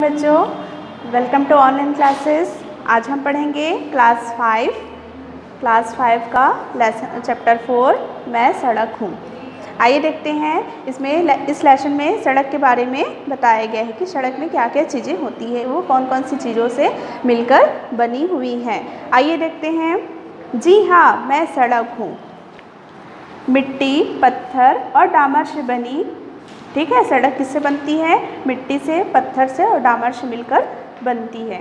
बच्चों, welcome to online classes. आज हम पढ़ेंगे क्लास 5 का लेसन चैप्टर 4 मैं सड़क हूँ। आइए देखते हैं इस लेसन में सड़क के बारे में बताया गया है कि सड़क में क्या क्या चीज़ें होती है, वो कौन कौन सी चीज़ों से मिलकर बनी हुई हैं। आइए देखते हैं। जी हाँ, मैं सड़क हूँ। मिट्टी, पत्थर और डामर से बनी। ठीक है, सड़क किससे बनती है? मिट्टी से, पत्थर से और डामर से मिलकर बनती है।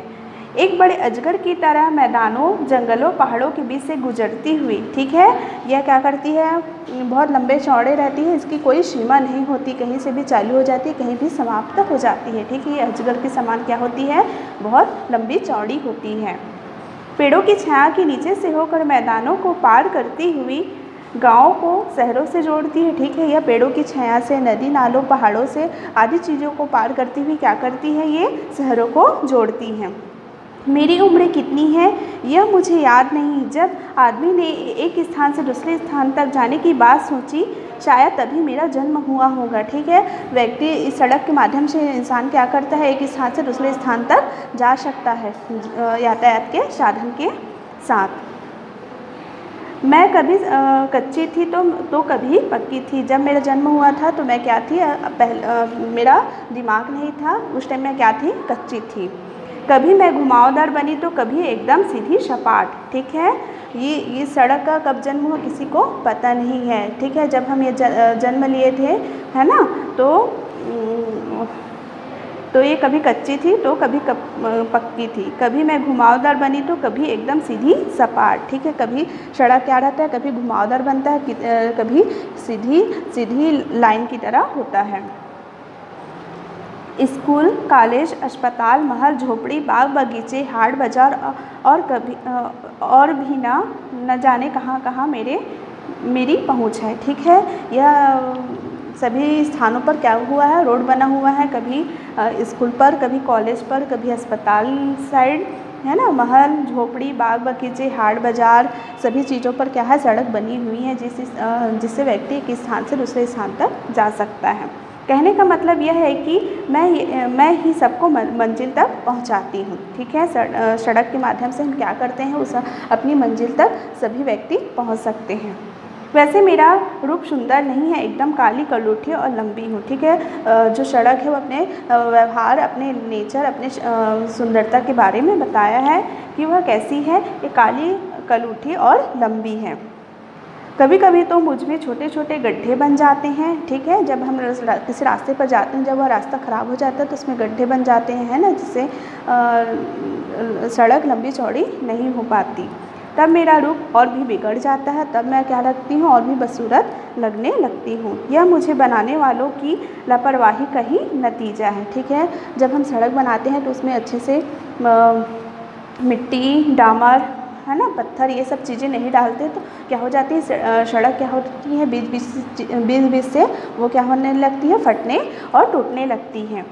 एक बड़े अजगर की तरह मैदानों, जंगलों, पहाड़ों के बीच से गुजरती हुई। ठीक है, यह क्या करती है? बहुत लंबे चौड़े रहती है, इसकी कोई सीमा नहीं होती, कहीं से भी चालू हो जाती है, कहीं भी समाप्त हो जाती है। ठीक है, ये अजगर की समान क्या होती है? बहुत लंबी चौड़ी होती है। पेड़ों की छाया के नीचे से होकर मैदानों को पार करती हुई गाँव को शहरों से जोड़ती है। ठीक है, यह पेड़ों की छाया से, नदी नालों, पहाड़ों से आदि चीज़ों को पार करती हुई क्या करती है? ये शहरों को जोड़ती हैं। मेरी उम्र कितनी है यह मुझे याद नहीं। जब आदमी ने एक स्थान से दूसरे स्थान तक जाने की बात सोची, शायद तभी मेरा जन्म हुआ होगा। ठीक है, व्यक्ति इस सड़क के माध्यम से इंसान क्या करता है? एक स्थान से दूसरे स्थान तक जा सकता है यातायात के साधन के साथ। मैं कभी कच्ची थी तो कभी पक्की थी। जब मेरा जन्म हुआ था तो मैं क्या थी? मेरा दिमाग नहीं था, उस टाइम मैं क्या थी? कच्ची थी। कभी मैं घुमावदार बनी तो कभी एकदम सीधी सपाट। ठीक है, ये सड़क का कब जन्म हुआ किसी को पता नहीं है। ठीक है, जब हम ये जन्म लिए थे, है ना, तो ये कभी कच्ची थी तो कभी पक्की थी। कभी मैं घुमावदार बनी तो कभी एकदम सीधी सपाट। ठीक है, कभी सड़क क्या रहता है? कभी घुमावदार बनता है, कभी सीधी लाइन की तरह होता है। स्कूल, कॉलेज, अस्पताल, महल, झोपड़ी, बाग बगीचे, हाट बाजार और भी न जाने कहाँ कहाँ मेरी पहुँच है। ठीक है, यह सभी स्थानों पर क्या हुआ है? रोड बना हुआ है। कभी स्कूल पर, कभी कॉलेज पर, कभी अस्पताल साइड, है ना, महल, झोपड़ी, बाग बगीचे, हाट बाजार, सभी चीज़ों पर क्या है? सड़क बनी हुई है जिससे व्यक्ति एक स्थान से दूसरे स्थान तक जा सकता है। कहने का मतलब यह है कि मैं ही सबको मंजिल तक पहुंचाती हूँ। ठीक है, सड़क के माध्यम से हम क्या करते हैं? अपनी मंजिल तक सभी व्यक्ति पहुंच सकते हैं। वैसे मेरा रूप सुंदर नहीं है, एकदम काली, कलूठी और लंबी हूँ। ठीक है, जो सड़क है वो अपने व्यवहार, अपने नेचर, अपने सुंदरता के बारे में बताया है कि वह कैसी है। ये काली, कलूठी और लंबी है। कभी कभी तो मुझ में छोटे छोटे गड्ढे बन जाते हैं। ठीक है, जब हम किसी रास्ते पर जाते हैं, जब वह रास्ता ख़राब हो जाता है तो उसमें गड्ढे बन जाते हैं, है ना, जिससे सड़क लंबी चौड़ी नहीं हो पाती। तब मेरा रूप और भी बिगड़ जाता है, तब मैं क्या लगती हूँ? और भी बदसूरत लगने लगती हूँ। यह मुझे बनाने वालों की लापरवाही का ही नतीजा है। ठीक है, जब हम सड़क बनाते हैं तो उसमें अच्छे से मिट्टी, डामर, है ना, पत्थर, ये सब चीज़ें नहीं डालते तो क्या हो जाती है? सड़क क्या होती है? बीच से वो क्या होने लगती है? फटने और टूटने लगती हैं।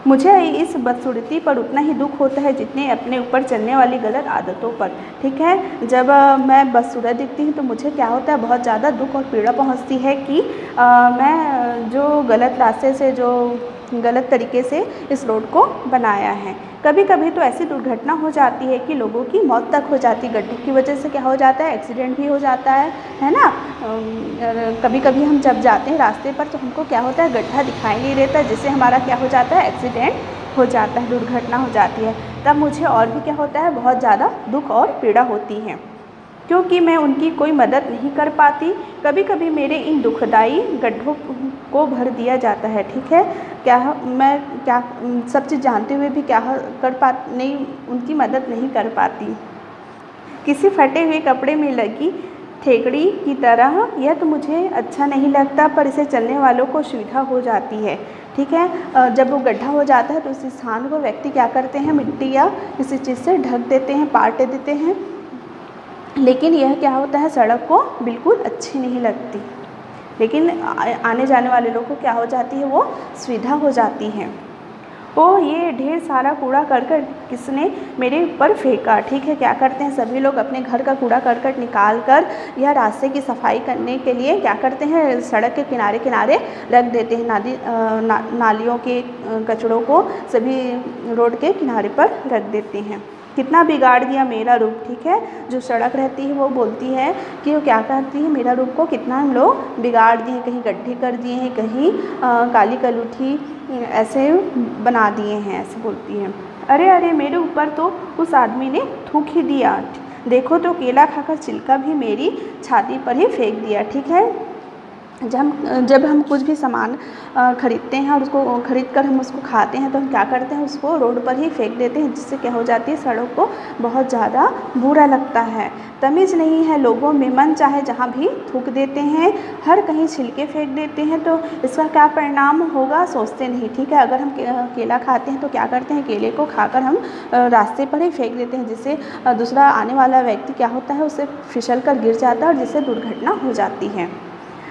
मुझे इस बदसूरती पर उतना ही दुख होता है जितने अपने ऊपर चलने वाली गलत आदतों पर। ठीक है, जब मैं बदसूरत दिखती हूँ तो मुझे क्या होता है? बहुत ज़्यादा दुख और पीड़ा पहुँचती है कि मैं जो गलत रास्ते से, जो गलत तरीके से इस रोड को बनाया है। कभी कभी तो ऐसी दुर्घटना हो जाती है कि लोगों की मौत तक हो जाती है। गड्ढे की वजह से क्या हो जाता है? एक्सीडेंट भी हो जाता है ना। कभी कभी हम जब जाते हैं रास्ते पर तो हमको क्या होता है? गड्ढा दिखाई नहीं देता, जिससे हमारा क्या हो जाता है? एक्सीडेंट हो जाता है, दुर्घटना हो जाती है। तब मुझे और भी क्या होता है? बहुत ज़्यादा दुख और पीड़ा होती है, क्योंकि मैं उनकी कोई मदद नहीं कर पाती। कभी कभी मेरे इन दुखदाई गड्ढों को भर दिया जाता है। ठीक है, मैं सब चीज़ जानते हुए भी उनकी मदद नहीं कर पाती। किसी फटे हुए कपड़े में लगी ठेकड़ी की तरह यह तो मुझे अच्छा नहीं लगता, पर इसे चलने वालों को सुविधा हो जाती है। ठीक है, जब वो गड्ढा हो जाता है तो उस स्थान को व्यक्ति क्या करते हैं? मिट्टी या किसी चीज़ से ढक देते हैं, पाट देते हैं। लेकिन यह क्या होता है? सड़क को बिल्कुल अच्छी नहीं लगती, लेकिन आने जाने वाले लोगों को क्या हो जाती है? वो सुविधा हो जाती है। ओह, ये ढेर सारा कूड़ा करकट किसने मेरे ऊपर फेंका। ठीक है, क्या करते हैं सभी लोग अपने घर का कूड़ा करकट निकाल कर यह रास्ते की सफाई करने के लिए क्या करते हैं, सड़क के किनारे किनारे रख देते हैं। नालियों के कचड़ों को सभी रोड के किनारे पर रख देते हैं। कितना बिगाड़ दिया मेरा रूप। ठीक है, जो सड़क रहती है वो बोलती है कि वो क्या करती है, मेरा रूप को कितना हम लोग बिगाड़ दिए हैं, कहीं गड्ढे कर दिए हैं, कहीं काली कलूठी ऐसे बना दिए हैं, ऐसे बोलती है। अरे अरे, मेरे ऊपर तो उस आदमी ने थूक ही दिया। देखो तो केला खाकर छिलका भी मेरी छाती पर ही फेंक दिया। ठीक है, जब हम कुछ भी सामान ख़रीदते हैं और उसको ख़रीद कर हम उसको खाते हैं तो हम क्या करते हैं, उसको रोड पर ही फेंक देते हैं, जिससे क्या हो जाती है, सड़क को बहुत ज़्यादा बुरा लगता है। तमीज़ नहीं है लोगों में, मन चाहे जहाँ भी थूक देते हैं, हर कहीं छिलके फेंक देते हैं, तो इसका क्या परिणाम होगा सोचते नहीं। ठीक है, अगर हम केला खाते हैं तो क्या करते हैं, केले को खाकर हम रास्ते पर ही फेंक देते हैं, जिससे दूसरा आने वाला व्यक्ति क्या होता है, उसे फिसल कर गिर जाता है और जिससे दुर्घटना हो जाती है।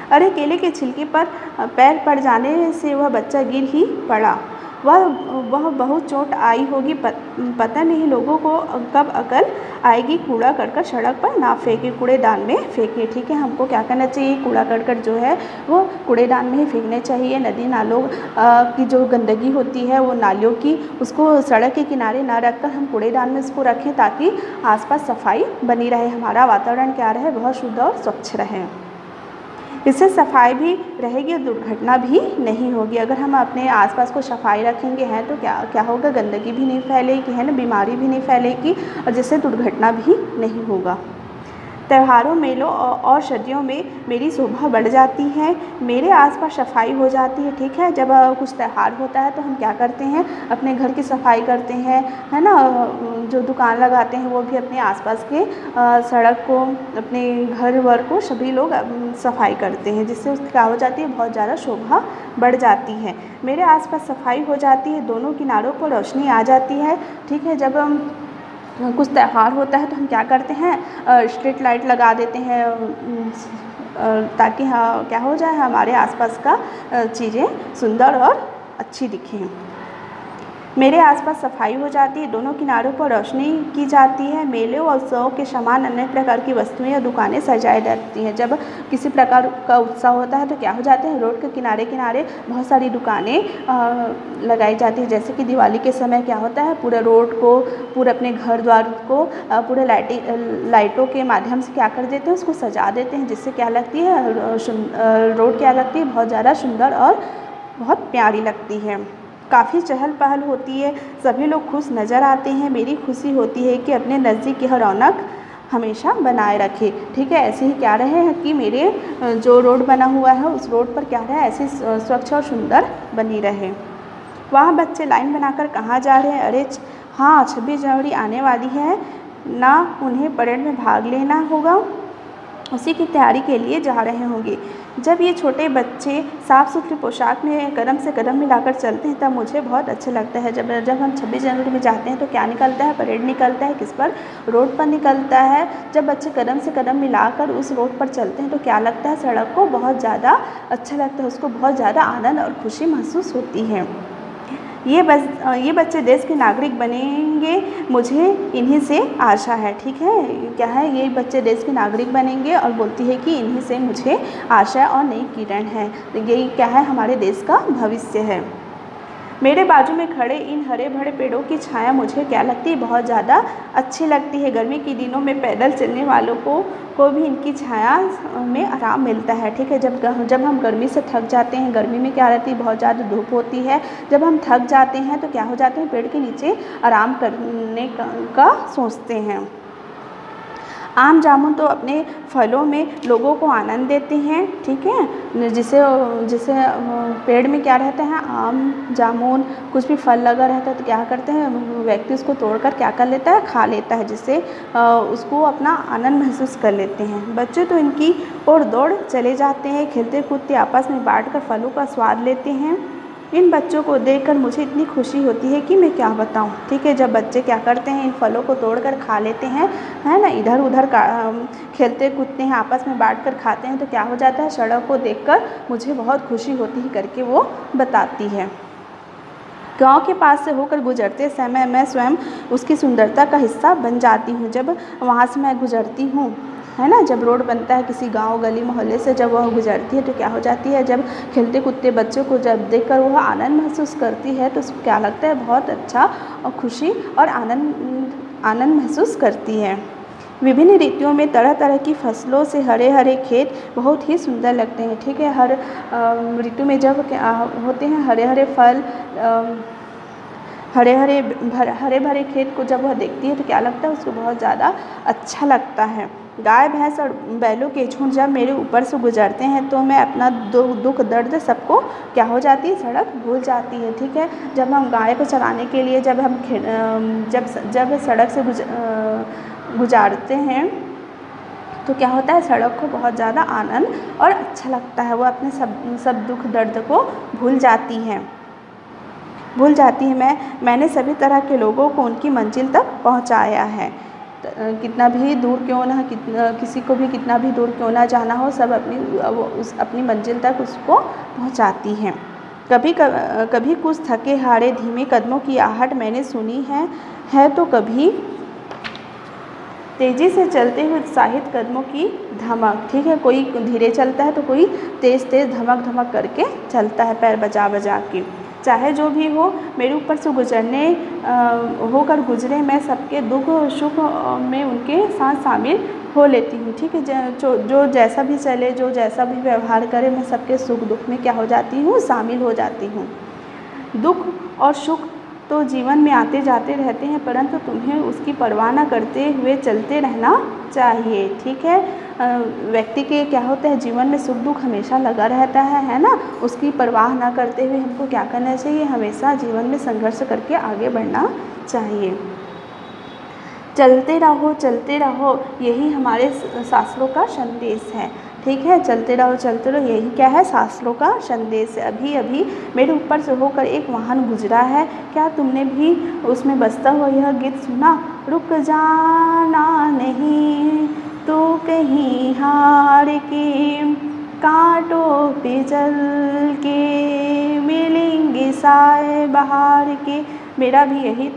अरे, केले के छिलके पर पैर पड़ जाने से वह बच्चा गिर ही पड़ा। वह बहुत चोट आई होगी। पता नहीं लोगों को कब अकल आएगी, कूड़ा करकट सड़क पर ना फेंके, कूड़ेदान में फेंके। ठीक है, हमको क्या करना चाहिए, कूड़ा करकट जो है वो कूड़ेदान में ही फेंकने चाहिए। नदी नालों की जो गंदगी होती है वो नालियों की, उसको सड़क के किनारे ना रखकर हम कूड़ेदान में उसको रखें, ताकि आसपास सफाई बनी रहे, हमारा वातावरण क्या रहे, बहुत शुद्ध और स्वच्छ रहे। इससे सफाई भी रहेगी और दुर्घटना भी नहीं होगी। अगर हम अपने आसपास को सफाई रखेंगे हैं तो क्या होगा, गंदगी भी नहीं फैलेगी, है ना, बीमारी भी नहीं फैलेगी और जिससे दुर्घटना भी नहीं होगा। त्योहारों, मेलों और शादियों में मेरी शोभा बढ़ जाती है, मेरे आसपास सफाई हो जाती है। ठीक है, जब कुछ त्यौहार होता है तो हम क्या करते हैं, अपने घर की सफाई करते हैं, है ना, जो दुकान लगाते हैं वो भी अपने आसपास के सड़क को, अपने घर वर को सभी लोग सफाई करते हैं, जिससे उसकी क्या हो जाती है, बहुत ज़्यादा शोभा बढ़ जाती है। मेरे आसपास सफाई हो जाती है, दोनों किनारों पर रोशनी आ जाती है। ठीक है, जब कुछ त्यौहार होता है तो हम क्या करते हैं, स्ट्रीट लाइट लगा देते हैं, ताकि हाँ क्या हो जाए, हमारे आसपास का चीज़ें सुंदर और अच्छी दिखें। मेरे आसपास सफाई हो जाती है, दोनों किनारों पर रोशनी की जाती है, मेले और उत्सवों के समान अन्य प्रकार की वस्तुएं या दुकानें सजाई जाती हैं। जब किसी प्रकार का उत्सव होता है तो क्या हो जाते हैं, रोड के किनारे किनारे बहुत सारी दुकानें लगाई जाती हैं। जैसे कि दिवाली के समय क्या होता है, पूरे रोड को, पूरे अपने घर द्वार को पूरे लाइटों के माध्यम से क्या कर देते हैं, उसको सजा देते हैं, जिससे क्या लगती है, रोड क्या लगती है, बहुत ज़्यादा सुंदर और बहुत प्यारी लगती है। काफ़ी चहल पहल होती है, सभी लोग खुश नज़र आते हैं। मेरी खुशी होती है कि अपने नज़दीक की रौनक हमेशा बनाए रखे। ठीक है, ऐसे ही क्या रहे हैं कि मेरे जो रोड बना हुआ है उस रोड पर क्या रहे, ऐसे स्वच्छ और सुंदर बनी रहे। वहाँ बच्चे लाइन बनाकर कहाँ जा रहे हैं, अरे हाँ, 26 जनवरी आने वाली है ना, उन्हें परेड में भाग लेना होगा, उसी की तैयारी के लिए जा रहे होंगे। जब ये छोटे बच्चे साफ़ सुथरी पोशाक में कदम से कदम मिलाकर चलते हैं तब मुझे बहुत अच्छा लगता है। जब हम 26 जनवरी में जाते हैं तो क्या निकलता है, परेड निकलता है, किस पर, रोड पर निकलता है। जब बच्चे कदम से कदम मिलाकर उस रोड पर चलते हैं तो क्या लगता है, सड़क को बहुत ज़्यादा अच्छा लगता है, उसको बहुत ज़्यादा आनंद और खुशी महसूस होती है। ये बच्चे देश के नागरिक बनेंगे, मुझे इन्हीं से आशा है। ठीक है, क्या है, ये बच्चे देश के नागरिक बनेंगे और बोलती है कि इन्हीं से मुझे आशा और नई किरण है। तो यही क्या है, हमारे देश का भविष्य है। मेरे बाजू में खड़े इन हरे भरे पेड़ों की छाया मुझे क्या लगती है, बहुत ज़्यादा अच्छी लगती है। गर्मी के दिनों में पैदल चलने वालों को भी इनकी छाया में आराम मिलता है। ठीक है, जब हम गर्मी से थक जाते हैं, गर्मी में क्या रहती है, बहुत ज़्यादा धूप होती है, जब हम थक जाते हैं तो क्या हो जाते हैं, पेड़ के नीचे आराम करने का सोचते हैं। आम जामुन तो अपने फलों में लोगों को आनंद देते हैं। ठीक है, जिसे पेड़ में क्या रहता है, आम जामुन कुछ भी फल लगा रहता है तो क्या करते हैं, व्यक्ति उसको तोड़कर क्या कर लेता है, खा लेता है, जिससे उसको अपना आनंद महसूस कर लेते हैं। बच्चे तो इनकी ओर दौड़ चले जाते हैं, खेलते कूदते आपस में बांटकर फलों का स्वाद लेते हैं। इन बच्चों को देखकर मुझे इतनी खुशी होती है कि मैं क्या बताऊं। ठीक है, जब बच्चे क्या करते हैं, इन फलों को तोड़कर खा लेते हैं, है ना, इधर उधर खेलते कूदते हैं, आपस में बांटकर खाते हैं, तो क्या हो जाता है, सड़क को देखकर मुझे बहुत खुशी होती है करके वो बताती है। गांव के पास से होकर गुजरते समय मैं स्वयं उसकी सुंदरता का हिस्सा बन जाती हूँ। जब वहाँ से मैं गुजरती हूँ, है ना, जब रोड बनता है किसी गांव गली मोहल्ले से, जब वह गुजरती है तो क्या हो जाती है, जब खेलते कूदते बच्चों को जब देखकर वह आनंद महसूस करती है तो उसको क्या लगता है, बहुत अच्छा और खुशी और आनंद महसूस करती है। विभिन्न ऋतुओं में तरह तरह की फसलों से हरे हरे खेत बहुत ही सुंदर लगते हैं। ठीक है, हर ऋतु में जब होते हैं हरे हरे फल, हरे भरे खेत को जब वह देखती है तो क्या लगता है, उसको बहुत ज़्यादा अच्छा लगता है। गाय भैंस और बैलों के झुंड जब मेरे ऊपर से गुजरते हैं तो मैं अपना दुख दर्द सबको क्या हो जाती है, सड़क भूल जाती है। ठीक है, जब हम गाय को चराने के लिए जब हम जब सड़क से गुजारते हैं तो क्या होता है, सड़क को बहुत ज़्यादा आनंद और अच्छा लगता है। वो अपने सब दुख दर्द को भूल जाती है। मैंने सभी तरह के लोगों को उनकी मंजिल तक पहुंचाया है। कितना भी दूर क्यों ना, किसी को भी कितना भी दूर क्यों ना जाना हो, सब अपनी मंजिल तक उसको पहुंचाती हैं। कभी कुछ थके हारे धीमे कदमों की आहट मैंने सुनी है तो कभी तेज़ी से चलते हुए उत्साहित कदमों की धमक। ठीक है, कोई धीरे चलता है तो कोई तेज़ तेज़ धमक करके चलता है, पैर बजा बजा के। चाहे जो भी हो, मेरे ऊपर से होकर गुजरे, मैं सबके दुख सुख में उनके साथ शामिल हो लेती हूँ। ठीक है, जो जैसा भी चले, जो जैसा भी व्यवहार करे, मैं सबके सुख दुख में क्या हो जाती हूँ, शामिल हो जाती हूँ। दुख और सुख तो जीवन में आते जाते रहते हैं, परंतु तुम्हें उसकी परवाह न करते हुए चलते रहना चाहिए। ठीक है, व्यक्ति के क्या होता है, जीवन में सुख दुख हमेशा लगा रहता है ना, उसकी परवाह ना करते हुए हमको क्या करना चाहिए, हमेशा जीवन में संघर्ष करके आगे बढ़ना चाहिए। चलते रहो, यही हमारे शास्त्रों का संदेश है। ठीक है, चलते रहो, यही क्या है, शास्त्रों का संदेश है। अभी अभी मेरे ऊपर से होकर एक वाहन गुजरा है, क्या तुमने भी उसमें बजता हुआ यह गीत सुना, रुक जाना नहीं तो कहीं हार के, कांटों पे चल के मिलेंगे साए बहार के। मेरा भी यही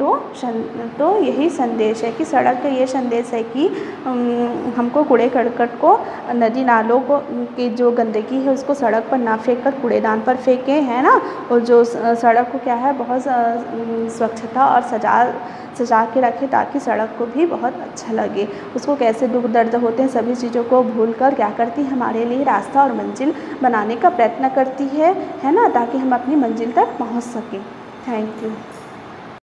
तो यही संदेश है कि सड़क का ये संदेश है कि हमको कूड़े करकट को, नदी नालों को की जो गंदगी है उसको सड़क पर ना फेंक कर कूड़ेदान पर फेंकें, है ना, और जो सड़क को क्या है बहुत स्वच्छता और सजा के रखें ताकि सड़क को भी बहुत अच्छा लगे। उसको कैसे दुख दर्द होते हैं सभी चीज़ों को भूल कर क्या करती है, हमारे लिए रास्ता और मंजिल बनाने का प्रयत्न करती है ना, ताकि हम अपनी मंजिल तक पहुँच सकें। Thank you.